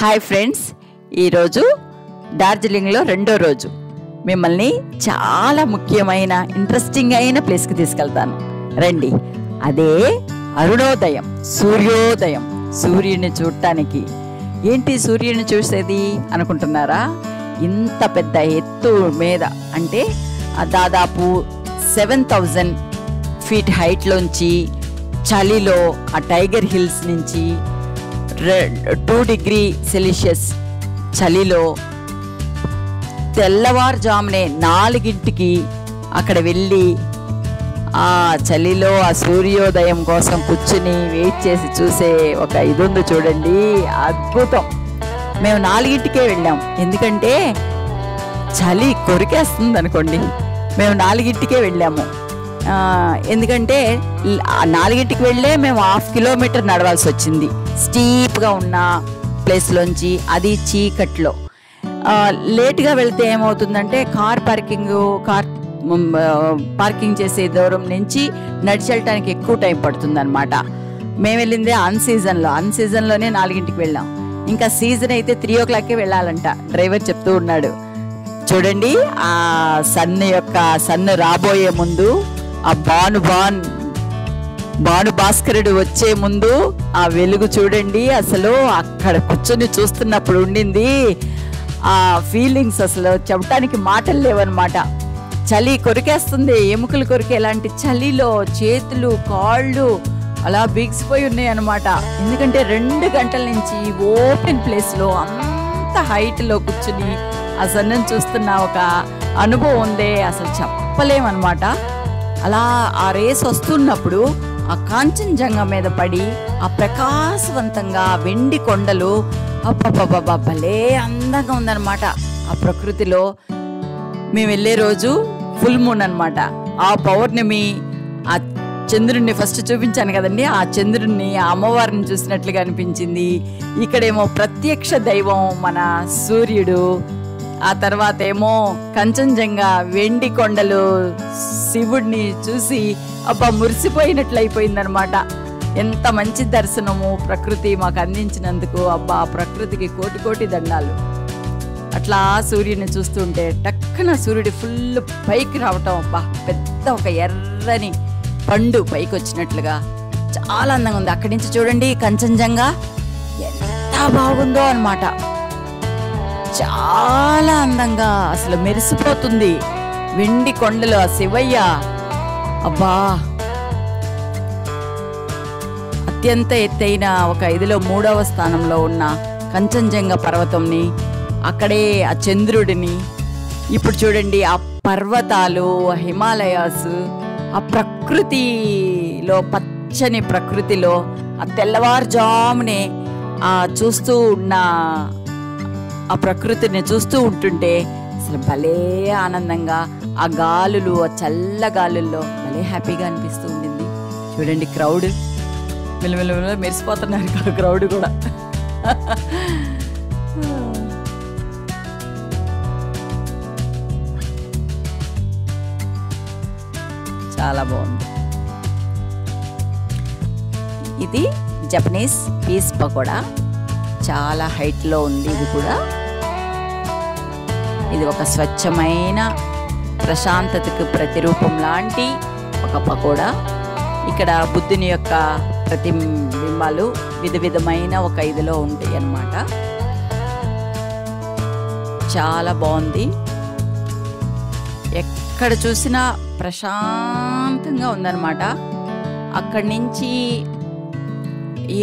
Hi friends, ఈరోజు డార్జిలింగ్లో రెండో రోజు మిమ్మల్ని చాలా ముఖ్యమైన ఇంట్రెస్టింగ్ అయిన ప్లేస్కి తీసుకెళ్తాను. రండి. అదే అరుణోదయం, సూర్యోదయం. సూర్యుని చూడటానికి. ఏంటి సూర్యుని చూసేది అనుకుంటున్నారా? ఇంత పెద్ద ఎత్తు మీద, అంటే దాదాపు 7,000 ఫీట్ హైట్లోంచి చలిలో ఆ టైగర్ హిల్స్ నుంచి 2 డిగ్రీ సెల్సియస్ చలిలో తెల్లవారుజామునే 4ంటికి అక్కడ వెళ్ళి ఆ చలిలో ఆ సూర్యోదయం కోసం కూర్చుని వెయిట్ చేసి చూసే ఒక ఇది ఉంది చూడండి, అద్భుతం. మేము 4ంటికే వెళ్ళాం, ఎందుకంటే చలి కొరికేస్తుంది అనుకోండి. మేము 4ంటికే వెళ్ళాము. ఎందుకంటే 4ంటికి వెళ్ళే మేము 1/2 కిలోమీటర్ నడవాల్సి వచ్చింది స్టీప్గా ఉన్న ప్లేస్లోంచి, అది చీకట్లో. లేట్గా వెళ్తే ఏమవుతుందంటే కార్ పార్కింగ్ చేసే దూరం నుంచి నడిచి వెళ్ళటానికి ఎక్కువ టైం పడుతుంది అనమాట. మేము వెళ్ళిందే అన్సీజన్లోనే 4ంటికి వెళ్ళాం. ఇంకా సీజన్ అయితే 3 o'clockకే వెళ్ళాలంట, డ్రైవర్ చెప్తూ ఉన్నాడు. చూడండి, ఆ సన్ రాబోయే ముందు, ఆ భానుభాస్కరుడు వచ్చే ముందు ఆ వెలుగు చూడండి. అసలు అక్కడ కూర్చొని చూస్తున్నప్పుడు ఉండింది ఆ ఫీలింగ్స్ అసలు చెప్పడానికి మాటలు లేవన్నమాట. చలి కొరికేస్తుంది, ఎముకలు కొరికేలాంటి చలిలో చేతులు కాళ్ళు అలా బిగిసిపోయి ఉన్నాయి అన్నమాట. ఎందుకంటే 2 గంటల నుంచి ఓపెన్ ప్లేస్లో అంత హైట్లో కూర్చుని ఆ సన్నను చూస్తున్న ఒక అనుభవం ఉందే, అసలు చెప్పలేమన్నమాట. అలా ఆ రేస్ వస్తున్నప్పుడు ఆ కాంచనజంగా మీద పడి ఆ ప్రకాశవంతంగా వెండి కొండలు అబ్బబ్బబ్బబ్బా భలే అందంగా ఉందన్నమాట. ఆ ప్రకృతిలో మేము వెళ్ళే రోజు ఫుల్ మూన్ అనమాట. ఆ పౌర్ణమి, ఆ చంద్రుడిని ఫస్ట్ చూపించాను కదండి, ఆ చంద్రుడిని, ఆ అమ్మవారిని చూసినట్లుగా అనిపించింది. ఇక్కడేమో ప్రత్యక్ష దైవం మన సూర్యుడు, ఆ తర్వాత ఏమో కంచనజంగా వెండి కొండలు, శివుడిని చూసి అబ్బా మురిసిపోయినట్లు అయిపోయిందనమాట. ఎంత మంచి దర్శనము ప్రకృతి మాకు అందించినందుకు. అబ్బా ప్రకృతికి కోటి కోటి దండాలు. అట్లా సూర్యుని చూస్తుంటే టక్కున సూర్యుడి ఫుల్ పైకి రావటం, అబ్బా పెద్ద ఒక ఎర్రని పండు పైకి వచ్చినట్లుగా చాలా అందంగా ఉంది. అక్కడి నుంచి చూడండి కంచనజంగా ఎంత బాగుందో అన్నమాట. చాలా అందంగా అసలు మెరిసిపోతుంది వెండి కొండలు. ఆ శివయ్య అబ్బా అత్యంత ఎత్తైన ఒక ఇదిలో 3వ స్థానంలో ఉన్న కంచనజంగా పర్వతంని, అక్కడే ఆ చంద్రుడిని. ఇప్పుడు చూడండి ఆ పర్వతాలు, హిమాలయాస్, ఆ ప్రకృతిలో, పచ్చని ప్రకృతిలో ఆ తెల్లవారుజామునే ఆ చూస్తూ ఉన్న ఆ ప్రకృతిని చూస్తూ ఉంటుంటే అసలు భలే ఆనందంగా, ఆ గాలులు, ఆ చల్ల గాలుల్లో భలే హ్యాపీగా అనిపిస్తూ ఉండింది. చూడండి క్రౌడ్ మెల్లమెల్ల మెరిసిపోతున్నారు క్రౌడ్ కూడా. చాలా బాగుంది. ఇది జపనీస్ పీస్ పకోడా, చాలా హైట్లో ఉంది. ఇది కూడా ఇది ఒక స్వచ్ఛమైన ప్రశాంతతకు ప్రతిరూపం లాంటి ఒక పకోడా. ఇక్కడ బుద్ధుని యొక్క ప్రతిబింబాలు విధమైన ఒక ఇదిలో ఉంటాయి అన్నమాట. చాలా బాగుంది. ఎక్కడ చూసినా ప్రశాంతంగా ఉందన్నమాట. అక్కడి నుంచి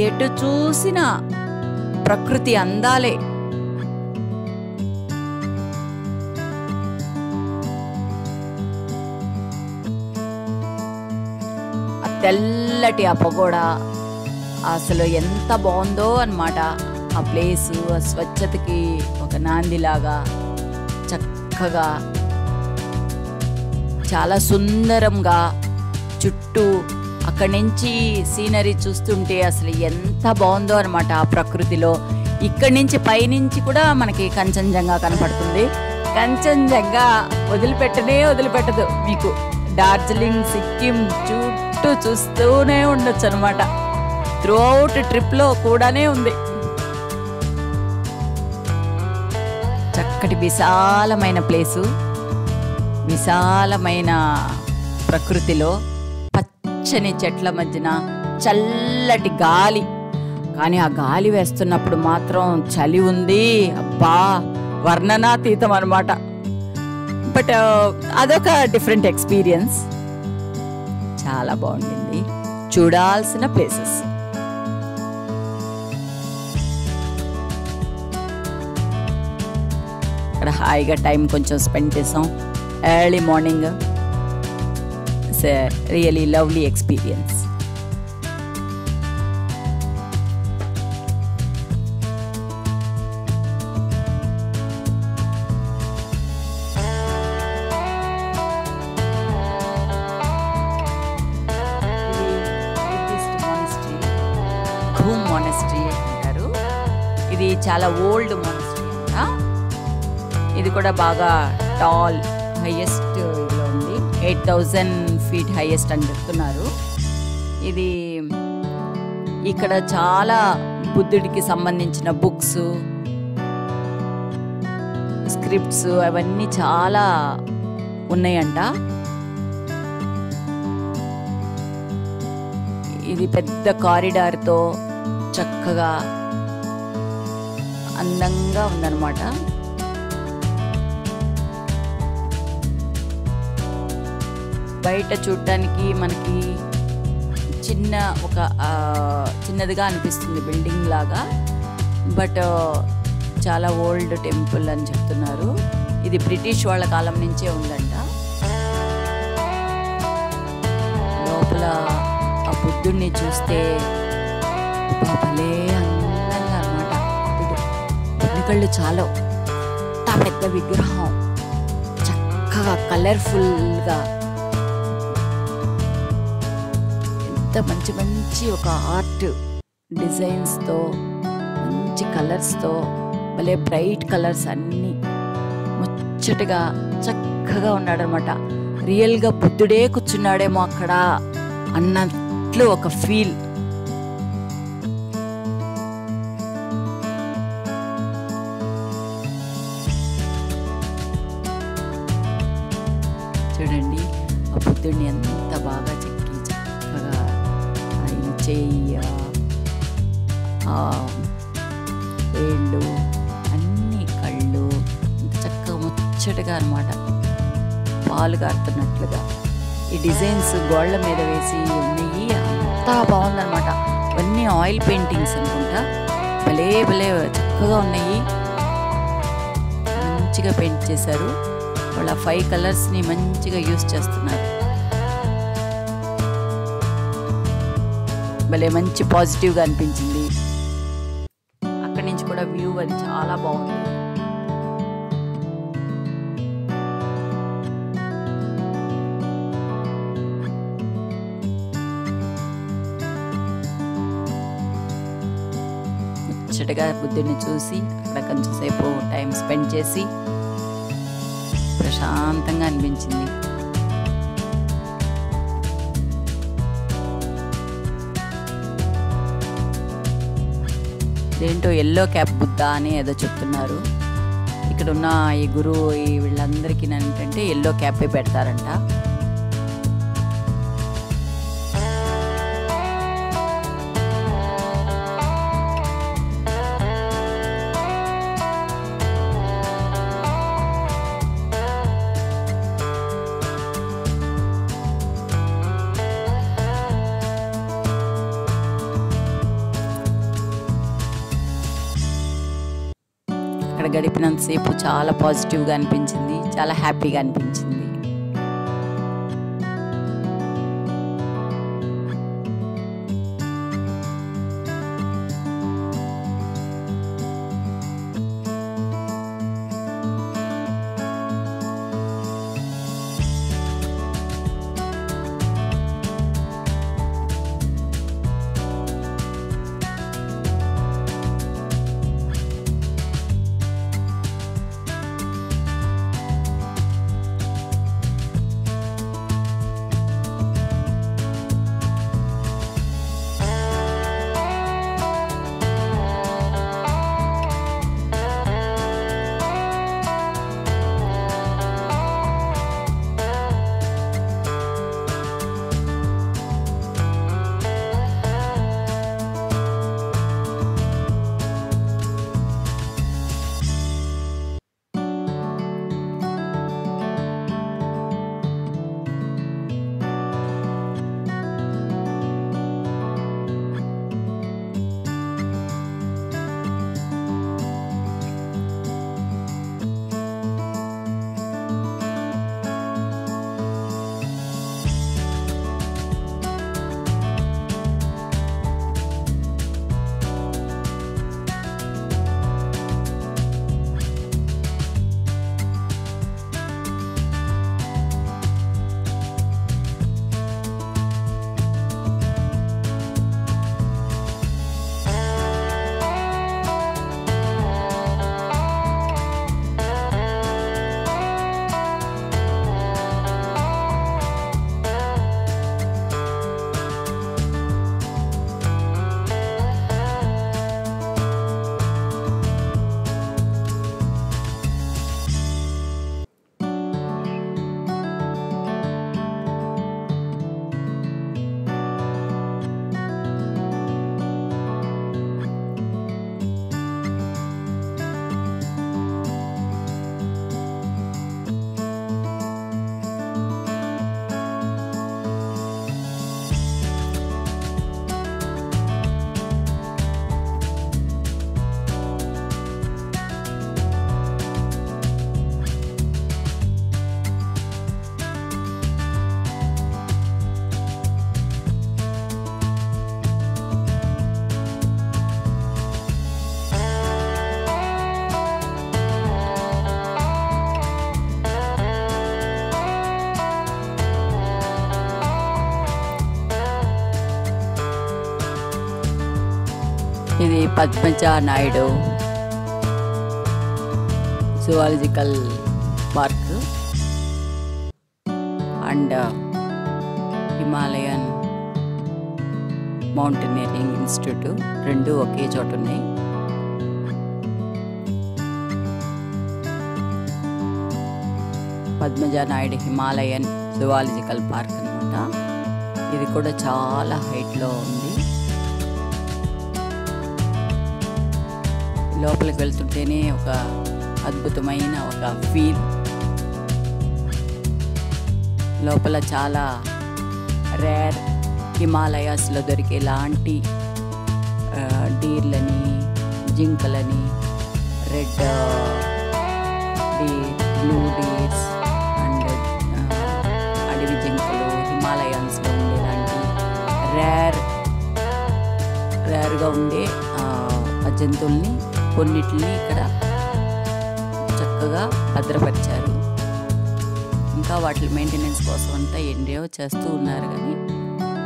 ఎటు చూసినా ప్రకృతి అందాలే. తెల్లటి ఆ పగోడా అసలు ఎంత బాగుందో అన్నమాట. ఆ ప్లేసు ఆ స్వచ్ఛతకి ఒక నాందిలాగా చక్కగా చాలా సుందరంగా చుట్టూ అక్కడి నుంచి సీనరీ చూస్తుంటే అసలు ఎంత బాగుందో అన్నమాట ఆ ప్రకృతిలో. ఇక్కడి నుంచి పైనుంచి కూడా మనకి కంచన్జంగా కనపడుతుంది. కంచన్జంగా వదిలిపెట్టదు మీకు. డార్జిలింగ్, సిక్కిం చుట్టూ చూస్తూనే ఉండొచ్చు అనమాట. త్రూ అవుట్ ట్రిప్లో కూడానే ఉంది. చక్కటి విశాలమైన ప్లేసు, విశాలమైన ప్రకృతిలో పచ్చని చెట్ల మధ్యన చల్లటి గాలి. కానీ ఆ గాలి వేస్తున్నప్పుడు మాత్రం చలి ఉంది. అబ్బా, వర్ణనాతీతం అనమాట. బట్ అదొక డిఫరెంట్ ఎక్స్పీరియన్స్. చాలా బాగుండింది. చూడాల్సిన ప్లేసెస్. అక్కడ హాయిగా టైం కొంచెం స్పెండ్ చేసాం. Early morning. It's a really lovely experience. Monastery అంటారు. ఇది చాలా ఓల్డ్ మానెస్ట్రీ అంట. ఇది కూడా బాగా టాల్, హైయెస్ట్ లో ఉంది. 8,000 feet హైయెస్ట్ అని చెప్తున్నారు. ఇది ఇక్కడ చాలా బుద్ధుడికి సంబంధించిన బుక్స్, స్క్రిప్ట్స్ అవన్నీ చాలా ఉన్నాయంట. ఇది పెద్ద కారిడార్తో చక్కగా అందంగా ఉందన్నమాట. బయట చూడటానికి మనకి చిన్నదిగా అనిపిస్తుంది, బిల్డింగ్ లాగా. బట్ చాలా ఓల్డ్ టెంపుల్ అని చెప్తున్నారు. ఇది బ్రిటిష్ వాళ్ళ కాలం నుంచే ఉందంట. లోపల ఆ బుద్ధుడిని చూస్తే భలే అందంగా అన్నమాట. బుద్ధుడి కళ్ళు చాలా పెద్ద విగ్రహం, చక్కగా కలర్ఫుల్గా, ఎంత మంచి మంచి ఒక ఆర్ట్ డిజైన్స్తో, మంచి కలర్స్తో, భలే బ్రైట్ కలర్స్ అన్నీ ముచ్చటగా చక్కగా ఉన్నాడనమాట. రియల్గా బుద్ధుడే కూర్చున్నాడేమో అక్కడ అన్నట్లు ఒక ఫీల్. చూడండి ఆ బుద్ధుడిని ఎంత బాగా చెక్కి చక్కగా ఆయన చెయ్య, వేళ్ళు, అన్ని కళ్ళు ఎంత చక్కగా ముచ్చటగా అనమాట, పాలు గారుతున్నట్లుగా. ఈ డిజైన్స్ గోళ్ల మీద వేసి ఉన్నాయి. అంతా బాగుందనమాట. ఇవన్నీ ఆయిల్ పెయింటింగ్స్ అనుకుంటా. భలే భలే చక్కగా ఉన్నాయి. మంచిగా పెయింట్ చేశారు. వాళ్ళ 5 కలర్స్ని మంచిగా యూస్ చేస్తున్నారు. భలే మంచి పాజిటివ్గా అనిపించింది. అక్కడి నుంచి కూడా వ్యూ అది చాలా బాగుంది. ముచ్చటగా బుద్ధుడిని చూసి అక్కడ కొంచెం సేపు టైం స్పెండ్ చేసి ప్రశాంతంగా అనిపించింది. ఇదేంటో ఎల్లో క్యాప్ బుద్ధ అని ఏదో చెప్తున్నారు. ఇక్కడ ఉన్న ఈ గురువు వీళ్ళందరికీ ఏంటంటే ఎల్లో క్యాపే పెడతారంట. గడిపినంతసేపు చాలా పాజిటివ్గా అనిపించింది, చాలా హ్యాపీగా అనిపించింది. ఇది Padmaja Naidu zoological park and Himalayan mountaineering institute రెండు ఒకే చోట ఉన్నాయి. Padmaja Naidu Himalayan zoological park అన్నమాట. ఇది కూడా చాలా హైట్లో ఉంది. లోపలికి వెళ్తుంటేనే ఒక అద్భుతమైన ఒక ఫీల్. లోపల చాలా రేర్ హిమాలయాస్లో దొరికేలాంటి డీర్లని, జింకలని, red deer, blue deers and అడవి జింకలు, హిమాలయన్స్లో ఉండేలాంటి రేర్గా ఉండే ఆ జంతువుల్ని కొన్నిటిని ఇక్కడ చక్కగా భద్రపరిచారు. ఇంకా వాటి మెయింటెనెన్స్ కోసం అంతా ఎన్నో చేస్తూ ఉన్నారు, కానీ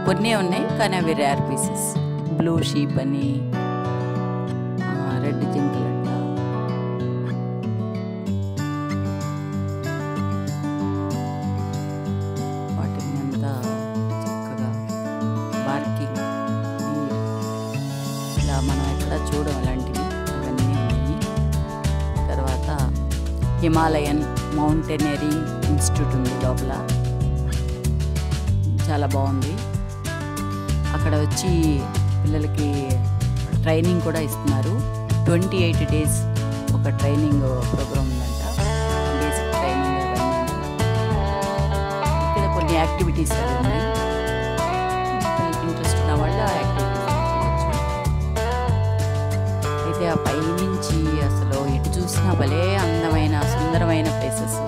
కొన్నే ఉన్నాయి, కానీ అవి రేర్ పీసెస్. బ్లూ షీప్ అని, రెడ్ జింకలంట, వాటిని అంతా చక్కగా బార్కింగ్ ఇలా మనం ఎక్కడ చూడడం అలాంటివి అవన్నీ ఉన్నాయి. తర్వాత హిమాలయన్ మౌంటైనరింగ్ ఇన్స్టిట్యూట్ ఉంది లోపల, చాలా బాగుంది. అక్కడ వచ్చి పిల్లలకి ట్రైనింగ్ కూడా ఇస్తున్నారు. 28 days ఒక ట్రైనింగ్ ప్రోగ్రామ్ ఉందంట, బేసిక్ ట్రైనింగ్ అవన్నీ. ఇక్కడ కొన్ని యాక్టివిటీస్ అవి ఉన్నాయి, పిల్లలకి ఇంట్రెస్ట్ ఉన్న వాళ్ళు ఆ యాక్టివిటీస్ చేయొచ్చు. అయితే ఆ పైనుంచి అసలు ఎటు చూసినా వచ్చిన భలే అందమైన సుందరమైన ప్లేసెస్.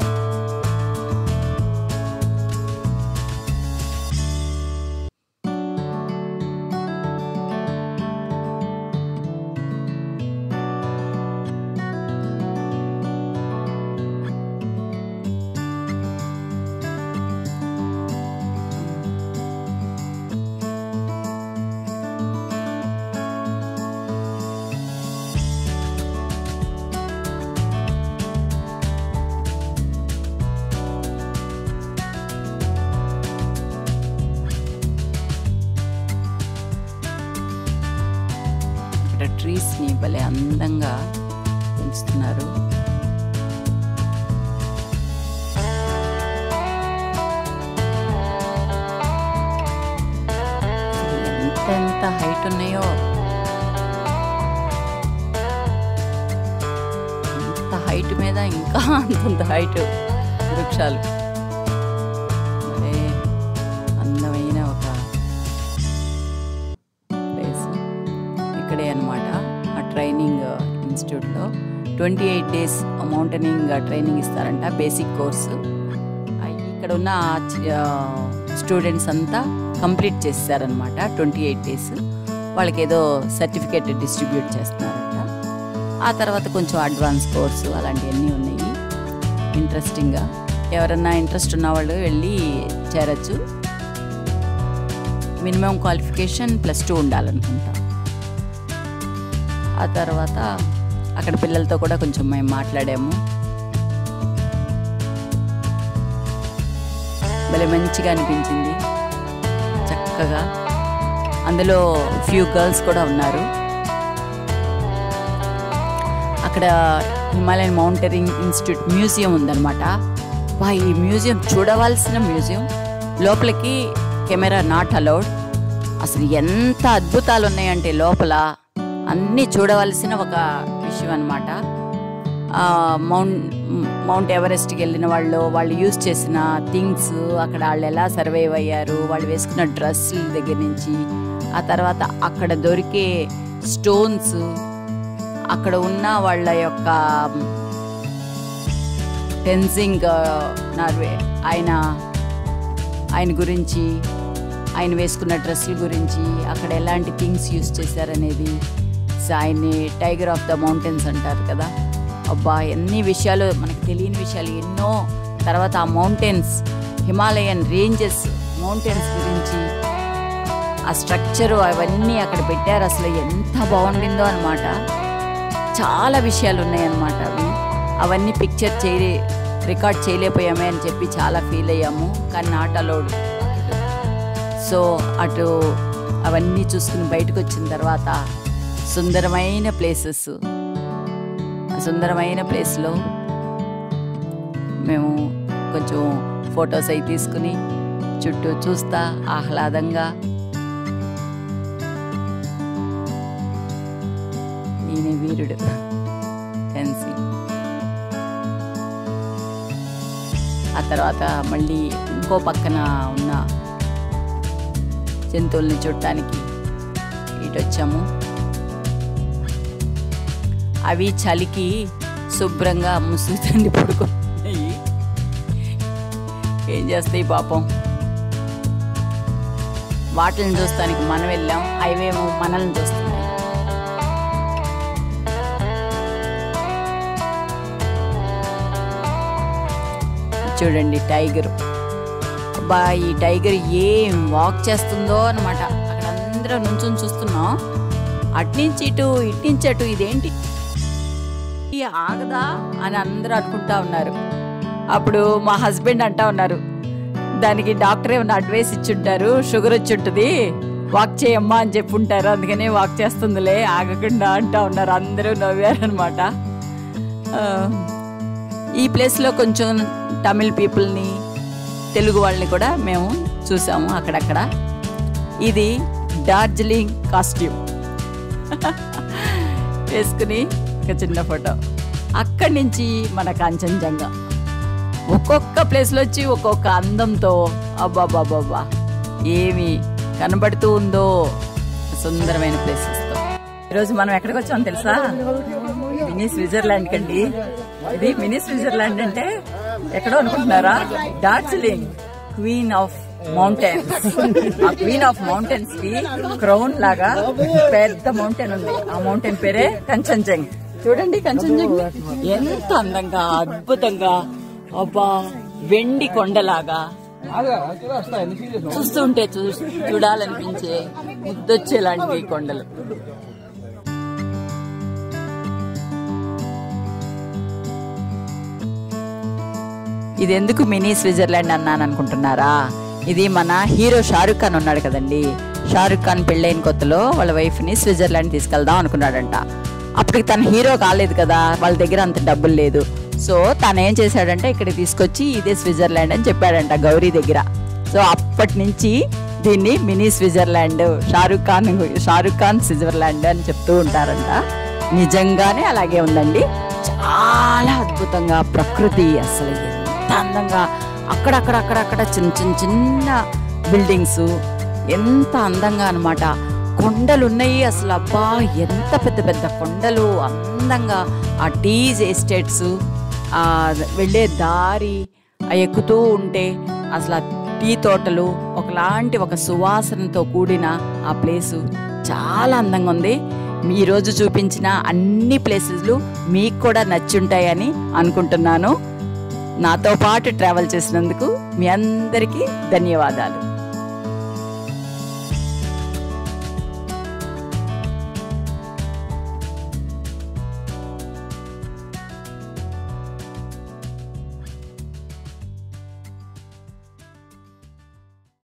ట్రీస్ని భలే అందంగా పెంచుతున్నారు. ఎంత హైట్ ఉన్నాయో, అంత హైట్ మీద ఇంకా అంతంత హైట్ వృక్షాలు. భలే అందమైన ఒక ప్లేస్ ఇక్కడే అన్నమాట. ఆ ట్రైనింగ్ ఇన్స్టిట్యూట్లో 28 days మౌంటైనింగ్ ట్రైనింగ్ ఇస్తారంట, బేసిక్ కోర్సు. ఇక్కడ ఉన్న స్టూడెంట్స్ అంతా కంప్లీట్ చేస్తారనమాట 28 days. వాళ్ళకి ఏదో సర్టిఫికేట్ డిస్ట్రిబ్యూట్ చేస్తున్నారంట. ఆ తర్వాత కొంచెం అడ్వాన్స్ కోర్సు అలాంటివన్నీ ఉన్నాయి. ఇంట్రెస్టింగ్గా ఎవరన్నా ఇంట్రెస్ట్ ఉన్న వాళ్ళు వెళ్ళి చేరచ్చు. Minimum qualification +2 ఉండాలనుకుంటా. ఆ తర్వాత అక్కడ పిల్లలతో కూడా కొంచెం మేము మాట్లాడాము. భలే మంచిగా అనిపించింది, చక్కగా. అందులో ఫ్యూ గర్ల్స్ కూడా ఉన్నారు. అక్కడ హిమాలయన్ మౌంటైనింగ్ ఇన్స్టిట్యూట్ మ్యూజియం ఉందన్నమాట. ఈ మ్యూజియం చూడవలసిన మ్యూజియం. లోపలికి కెమెరా నాట్ అలౌడ్. అసలు ఎంత అద్భుతాలు ఉన్నాయంటే లోపల అన్నీ చూడవలసిన ఒక విషయం అన్నమాట. మౌంట్ ఎవరెస్ట్కి వెళ్ళిన వాళ్ళు యూజ్ చేసిన థింగ్స్, అక్కడ వాళ్ళు ఎలా సర్వైవ్ అయ్యారు, వాళ్ళు వేసుకున్న డ్రెస్సుల దగ్గర నుంచి, ఆ తర్వాత అక్కడ దొరికే స్టోన్స్, అక్కడ ఉన్న వాళ్ళ యొక్క టెన్జింగ్ నార్వే ఆయన గురించి, ఆయన వేసుకున్న డ్రెస్సుల గురించి, అక్కడ ఎలాంటి థింగ్స్ యూజ్ చేశారనేది. ఆయన్ని టైగర్ ఆఫ్ ద మౌంటైన్స్ అంటారు కదా. అబ్బా, ఎన్ని విషయాలు మనకు తెలియని విషయాలు ఎన్నో. తర్వాత ఆ మౌంటైన్స్, హిమాలయన్ రేంజెస్, మౌంటైన్స్ గురించి, ఆ స్ట్రక్చరు అవన్నీ అక్కడ పెట్టారు. అసలు ఎంత బాగుండిందో అనమాట. చాలా విషయాలు ఉన్నాయన్నమాట. అవన్నీ రికార్డ్ చేయలేకపోయామే అని చెప్పి చాలా ఫీల్ అయ్యాము. కానీ నాట్ అలౌడ్. సో అటు అవన్నీ చూసుకుని బయటకు వచ్చిన తర్వాత సుందరమైన ప్లేసెస్, సుందరమైన ప్లేస్లో మేము కొంచెం ఫొటోస్ అవి తీసుకుని చుట్టూ చూస్తా ఆహ్లాదంగా. ఈయన వీరుడు ఎన్సి. ఆ తర్వాత మళ్ళీ ఇంకో పక్కన ఉన్న జంతువుల్ని చూడటానికి ఇటు వచ్చాము. అవి చలికి శుభ్రంగా ముసుగుతండి పడుకున్నాయి. ఏం చేస్తాయి పాపం. వాటిని చూస్తానికి మనం వెళ్ళాం, అవేమో మనల్ని చూస్తున్నాయి. చూడండి టైగర్. అబ్బా, ఈ టైగర్ ఏం వాక్ చేస్తుందో అనమాట. అక్కడ అందరూ నుంచొని చూస్తున్నాం. అట్నుంచి ఇటు, ఇట్నుంచి అటు. ఇదేంటి ఆగదా అని అందరూ అనుకుంటా ఉన్నారు. అప్పుడు మా హస్బెండ్ అంటా ఉన్నారు, దానికి డాక్టర్ ఏమైనా అడ్వైస్ ఇచ్చుంటారు, షుగర్ వచ్చి ఉంటుంది, వాక్ చేయమ్మా అని చెప్పి ఉంటారు, అందుకనే వాక్ చేస్తుందిలే ఆగకుండా అంటా ఉన్నారు. అందరూ నవ్వారనమాట. ఈ ప్లేస్లో కొంచెం తమిళ్ పీపుల్ని, తెలుగు వాళ్ళని కూడా మేము చూసాము అక్కడక్కడ. ఇది డార్జిలింగ్ కాస్ట్యూమ్ వేసుకుని ఒక చిన్న ఫోటో. అక్కడి నుంచి మన కాంచనజంగా. ఒక్కొక్క ప్లేస్లో వచ్చి ఒక్కొక్క అందంతో అబ్బాబాబాబా ఏమి కనబడుతూ ఉందో సుందరమైన ప్లేసెస్తో. ఈరోజు మనం ఎక్కడికి వచ్చామో తెలుసా? మినీ స్విట్జర్లాండ్ కండి. ఇది మినీ స్విట్జర్లాండ్ అంటే ఎక్కడో అనుకుంటున్నారా? Darjeeling queen of mountains. ఆ క్వీన్ ఆఫ్ మౌంటైన్స్ కి క్రౌన్ లాగా పెద్ద మౌంటైన్ ఉంది. ఆ మౌంటైన్ పేరే కంచన్జంగ్. చూడండి కంచన్జంగ్ ఎంత అందంగా అద్భుతంగా, అబ్బా వెండి కొండలాగా చూస్తుంటే చూడాలనిపించే ముద్దొచ్చేలాంటి కొండలు. ఇది ఎందుకు మినీ స్విట్జర్లాండ్ అన్నాను అనుకుంటున్నారా? ఇది మన హీరో షారుఖ్ ఖాన్ ఉన్నాడు కదండి. షారుఖ్ ఖాన్ పెళ్ళైన కొత్తలో వాళ్ళ వైఫ్ ని స్విట్జర్లాండ్ తీసుకెళ్దాం అనుకున్నాడంట. అప్పటికి తను హీరో కాలేదు కదా, వాళ్ళ దగ్గర అంత డబ్బులు లేదు. సో తను ఏం చేశాడంటే ఇక్కడికి తీసుకొచ్చి ఇదే స్విట్జర్లాండ్ అని చెప్పాడంట గౌరీ దగ్గర. సో అప్పటి నుంచి దీన్ని mini Switzerland, Shahrukh Khan Switzerland అని చెప్తూ ఉంటారంట. నిజంగానే అలాగే ఉందండి. చాలా అద్భుతంగా ప్రకృతి అసలు ఎంత అందంగా, అక్కడక్కడ చిన్న బిల్డింగ్స్ ఎంత అందంగా అన్నమాట. కొండలు ఉన్నాయి అసలు, అబ్బా ఎంత పెద్ద కొండలు అందంగా. ఆ టీ ఎస్టేట్స్, వెళ్ళే దారి ఎక్కుతూ ఉంటే అసలు టీ తోటలు, ఒక సువాసనతో కూడిన ఆ ప్లేసు చాలా అందంగా ఉంది. ఈరోజు చూపించిన అన్ని ప్లేసెస్లు మీకు కూడా నచ్చుంటాయని అనుకుంటున్నాను. నాతో పాటు ట్రావెల్ చేసినందుకు మీ అందరికీ ధన్యవాదాలు.